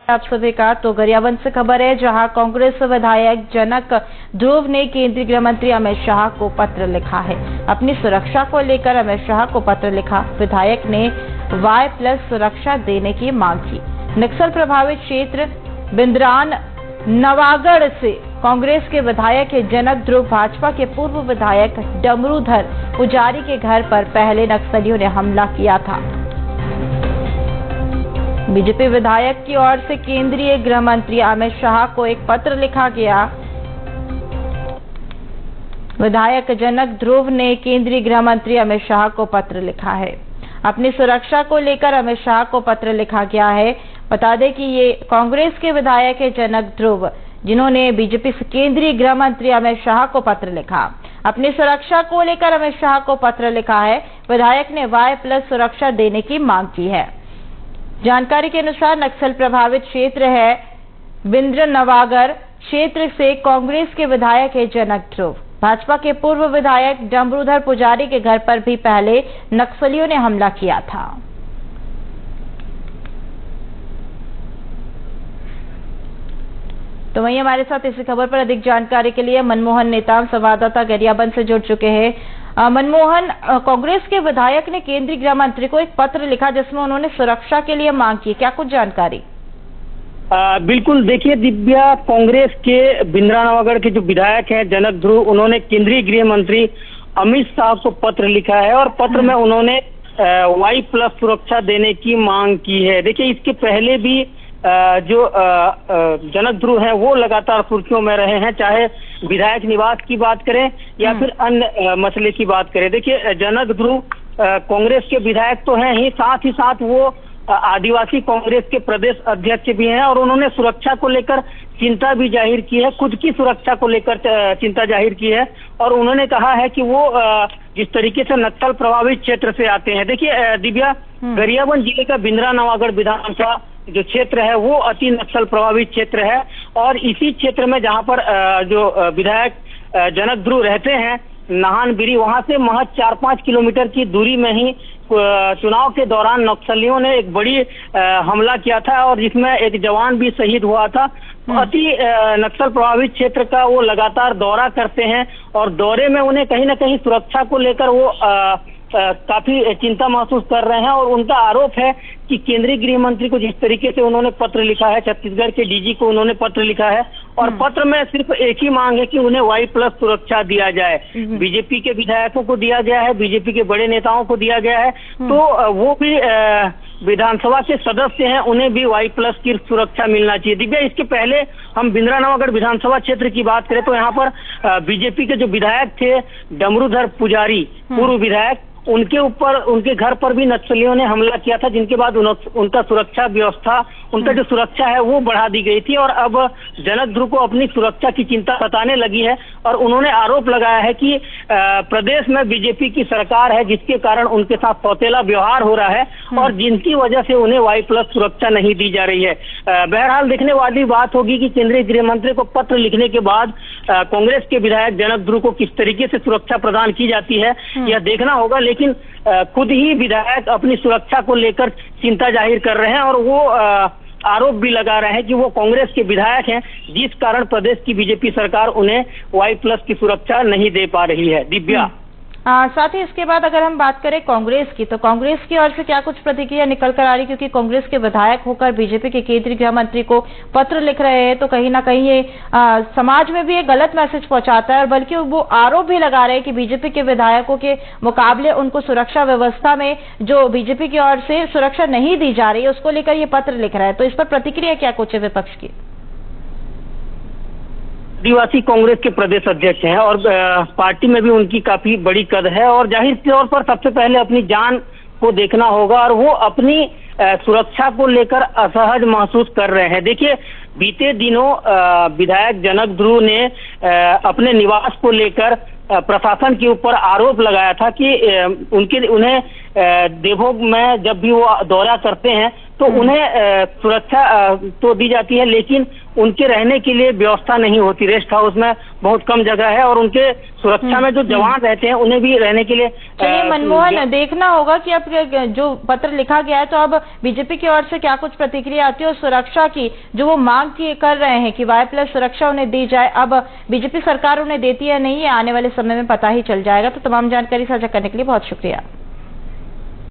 आप सभी का। तो गरियाबंद से खबर है, जहां कांग्रेस विधायक जनक ध्रुव ने केंद्रीय गृह मंत्री अमित शाह को पत्र लिखा है। अपनी सुरक्षा को लेकर अमित शाह को पत्र लिखा। विधायक ने Y+ सुरक्षा देने की मांग की। नक्सल प्रभावित क्षेत्र बिंद्रान नवागढ़ से कांग्रेस के विधायक जनक ध्रुव भाजपा के पूर्व विधायक डमरूधर पुजारी के घर पर पहले नक्सलियों ने हमला किया था। बीजेपी विधायक की ओर से केंद्रीय गृह मंत्री अमित शाह को एक पत्र लिखा गया। विधायक जनक ध्रुव ने केंद्रीय गृह मंत्री अमित शाह को पत्र लिखा है। अपनी सुरक्षा को लेकर अमित शाह को पत्र लिखा गया है। बता दें कि ये कांग्रेस के विधायक जनक ध्रुव, जिन्होंने बीजेपी से केंद्रीय गृह मंत्री अमित शाह को पत्र लिखा। अपनी सुरक्षा को लेकर अमित शाह को पत्र लिखा है। विधायक ने Y+ सुरक्षा देने की मांग की है। जानकारी के अनुसार नक्सल प्रभावित क्षेत्र है बिंद्र नवागढ़ क्षेत्र से कांग्रेस के विधायक है जनक ध्रुव। भाजपा के पूर्व विधायक डमरूधर पुजारी के घर पर भी पहले नक्सलियों ने हमला किया था। तो वहीं हमारे साथ इसी खबर पर अधिक जानकारी के लिए मनमोहन नेताम संवाददाता गरियाबंद से जुड़ चुके हैं। मनमोहन, कांग्रेस के विधायक ने केंद्रीय गृह मंत्री को एक पत्र लिखा जिसमें उन्होंने सुरक्षा के लिए मांग की, क्या कुछ जानकारी? बिल्कुल, देखिए दिव्या, कांग्रेस के बिंद्रा नवागढ़ के जो विधायक हैं जनक ध्रुव, उन्होंने केंद्रीय गृह मंत्री अमित शाह को पत्र लिखा है और पत्र में उन्होंने Y+ सुरक्षा देने की मांग की है। देखिए, इसके पहले भी जो जनक ध्रुव हैं वो लगातार सुर्खियों में रहे हैं, चाहे विधायक निवास की बात करें या फिर अन्य मसले की बात करें। देखिए, जनक ध्रुव कांग्रेस के विधायक तो हैं ही साथ वो आदिवासी कांग्रेस के प्रदेश अध्यक्ष भी हैं और उन्होंने सुरक्षा को लेकर चिंता भी जाहिर की है, खुद की सुरक्षा को लेकर चिंता जाहिर की है और उन्होंने कहा है कि वो जिस तरीके से नक्सल प्रभावित क्षेत्र से आते हैं। देखिए दिव्या, गरियाबंद जिले का बिंद्रा नवागढ़ विधानसभा जो क्षेत्र है वो अति नक्सल प्रभावित क्षेत्र है और इसी क्षेत्र में जहां पर जो विधायक जनक ध्रुव रहते हैं नाहनबिरी, वहां से महज 4-5 किलोमीटर की दूरी में ही चुनाव के दौरान नक्सलियों ने एक बड़ी हमला किया था और जिसमें एक जवान भी शहीद हुआ था। अति नक्सल प्रभावित क्षेत्र का वो लगातार दौरा करते हैं और दौरे में उन्हें कहीं ना कहीं सुरक्षा को लेकर वो काफी चिंता महसूस कर रहे हैं और उनका आरोप है कि केंद्रीय गृह मंत्री को जिस तरीके से उन्होंने पत्र लिखा है, छत्तीसगढ़ के डीजी को उन्होंने पत्र लिखा है और पत्र में सिर्फ एक ही मांग है कि उन्हें Y+ सुरक्षा दिया जाए। बीजेपी के विधायकों को दिया गया है, बीजेपी के बड़े नेताओं को दिया गया है, तो वो भी विधानसभा के सदस्य हैं, उन्हें भी Y+ की सुरक्षा मिलना चाहिए। दिव्या, इसके पहले हम बिंद्रा नवागढ़ विधानसभा क्षेत्र की बात करें तो यहाँ पर बीजेपी के जो विधायक थे डमरूधर पुजारी, पूर्व विधायक, उनके ऊपर, उनके घर पर भी नक्सलियों ने हमला किया था, जिनके बाद उनका सुरक्षा व्यवस्था, उनका जो सुरक्षा है वो बढ़ा दी गई थी और अब जनक ध्रुव को अपनी सुरक्षा की चिंता सताने लगी है और उन्होंने आरोप लगाया है कि प्रदेश में बीजेपी की सरकार है जिसके कारण उनके साथ सौतेला व्यवहार हो रहा है और जिनकी वजह से उन्हें Y+ सुरक्षा नहीं दी जा रही है। बहरहाल देखने वाली बात होगी कि केंद्रीय गृह मंत्री को पत्र लिखने के बाद कांग्रेस के विधायक जनक ध्रुव को किस तरीके से सुरक्षा प्रदान की जाती है यह देखना होगा, लेकिन खुद ही विधायक अपनी सुरक्षा को लेकर चिंता जाहिर कर रहे हैं और वो आरोप भी लगा रहे हैं कि वो कांग्रेस के विधायक हैं जिस कारण प्रदेश की बीजेपी सरकार उन्हें Y+ की सुरक्षा नहीं दे पा रही है। दिव्या, साथ ही इसके बाद अगर हम बात करें कांग्रेस की, तो कांग्रेस की ओर से क्या कुछ प्रतिक्रिया निकल कर आ रही, क्योंकि कांग्रेस के विधायक होकर बीजेपी के केंद्रीय गृह मंत्री को पत्र लिख रहे हैं तो कहीं ना कहीं ये समाज में भी एक गलत मैसेज पहुंचाता है और बल्कि वो आरोप भी लगा रहे हैं कि बीजेपी के विधायकों के मुकाबले उनको सुरक्षा व्यवस्था में जो बीजेपी की ओर से सुरक्षा नहीं दी जा रही है उसको लेकर ये पत्र लिख रहा है। तो इस पर प्रतिक्रिया क्या कुछ है विपक्ष की? आदिवासी कांग्रेस के प्रदेश अध्यक्ष हैं और पार्टी में भी उनकी काफी बड़ी कद है और जाहिर तौर पर सबसे पहले अपनी जान को देखना होगा और वो अपनी सुरक्षा को लेकर असहज महसूस कर रहे हैं। देखिए, बीते दिनों विधायक जनक ध्रुव ने अपने निवास को लेकर प्रशासन के ऊपर आरोप लगाया था कि उन्हें देवभोग में जब भी वो दौरा करते हैं तो उन्हें सुरक्षा तो दी जाती है, लेकिन उनके रहने के लिए व्यवस्था नहीं होती। रेस्ट हाउस में बहुत कम जगह है और उनके सुरक्षा में जो जवान रहते हैं उन्हें भी रहने के लिए। चलिए मनमोहन, देखना होगा कि अब जो पत्र लिखा गया है तो अब बीजेपी की ओर से क्या कुछ प्रतिक्रिया आती है और सुरक्षा की जो वो मांग कर रहे हैं कि Y+ सुरक्षा उन्हें दी जाए, अब बीजेपी सरकार उन्हें देती है नहीं है, आने वाले समय में पता ही चल जाएगा। तो तमाम जानकारी साझा करने के लिए बहुत शुक्रिया।